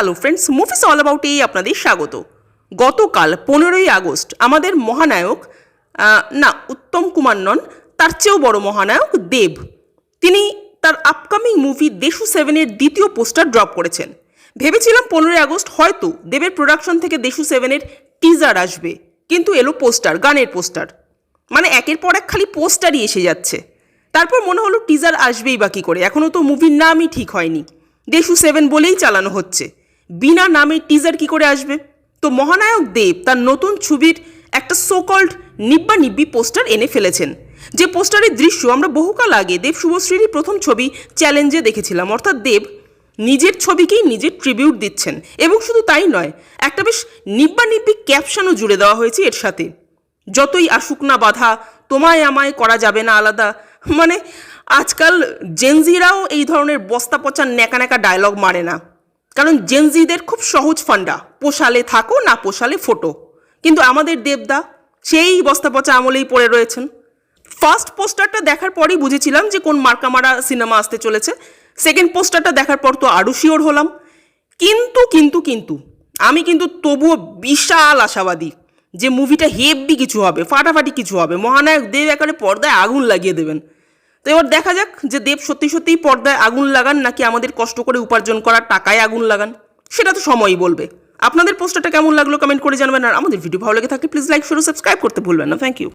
Hello friends, movies all about এই আপনাদের স্বাগত। গতকাল 15ই আগস্ট আমাদের মহানায়ক উত্তম কুমার নন, তার চেয়েও বড় মহানায়ক দেব, তিনি তার আপকামিং মুভি দেশু 7-এর দ্বিতীয় পোস্টার ড্রপ করেছেন। ভেবেছিলাম 15ই আগস্ট হয়তো দেবের প্রোডাকশন থেকে দেশু 7-এর টিজার আসবে, কিন্তু এলো পোস্টার, গানের পোস্টার। মানে একের পর এক খালি পোস্টারই এসে যাচ্ছে। তারপর মনে হলো টিজার আসবেই বা কী করে, এখনও তো মুভির নামই ঠিক হয়নি, দেশু 7 বলেই চালানো হচ্ছে, বিনা নামে টিজার কি করে আসবে? তো মহানায়ক দেব তার নতুন ছবির একটা সোকল্ড নিব্বা নিব্বি পোস্টার এনে ফেলেছেন। যে পোস্টারের দৃশ্য আমরা বহুকাল আগে দেব শুভশ্রীরই প্রথম ছবি চ্যালেঞ্জে দেখেছিলাম। অর্থাৎ দেব নিজের ছবিকেই নিজের ট্রিবিউট দিচ্ছেন, এবং শুধু তাই নয়, একটা বেশ নিব্বা নিব্বি ক্যাপশনও জুড়ে দেওয়া হয়েছে এর সাথে। যতই আসুক না বাধা, তোমায় আমায় করা যাবে না আলাদা। মানে আজকাল জেনজিরাও এই ধরনের বস্তা পচা ন্যাকা ন্যাকা ডায়লগ মারে না, কারণ জেনজিদের খুব সহজ ফান্ডা, পোষালে থাকো না পোষালে ফোটো। কিন্তু আমাদের দেবদা সেই বস্তা পচা আমলেই পড়ে রয়েছেন। ফার্স্ট পোস্টারটা দেখার পরেই বুঝেছিলাম যে কোন মার্কামারা সিনেমা আসতে চলেছে। সেকেন্ড পোস্টারটা দেখার পর তো আরও শিওর হলাম। কিন্তু আমি কিন্তু তবুও বিশাল আশাবাদী যে মুভিটা হেভি কিছু হবে, ফাটাফাটি কিছু হবে। মহানায়ক দেব একেবারে পর্দায় আগুন লাগিয়ে দেবেন। তো এবার দেখা যাক যে দেব সত্যি সত্যিই পর্দায় আগুন লাগান, নাকি আমাদের কষ্ট করে উপার্জন করার টাকায় আগুন লাগান, সেটা তো সময়ই বলবে। আপনাদের পোস্টারটা কেমন লাগলো কমেন্ট করে জানাবেন। আর আমাদের ভিডিও ভালো লেগে থাকলে প্লিজ লাইক, শেয়ার ও সাবস্ক্রাইব করতে ভুলবেন না। Thank you.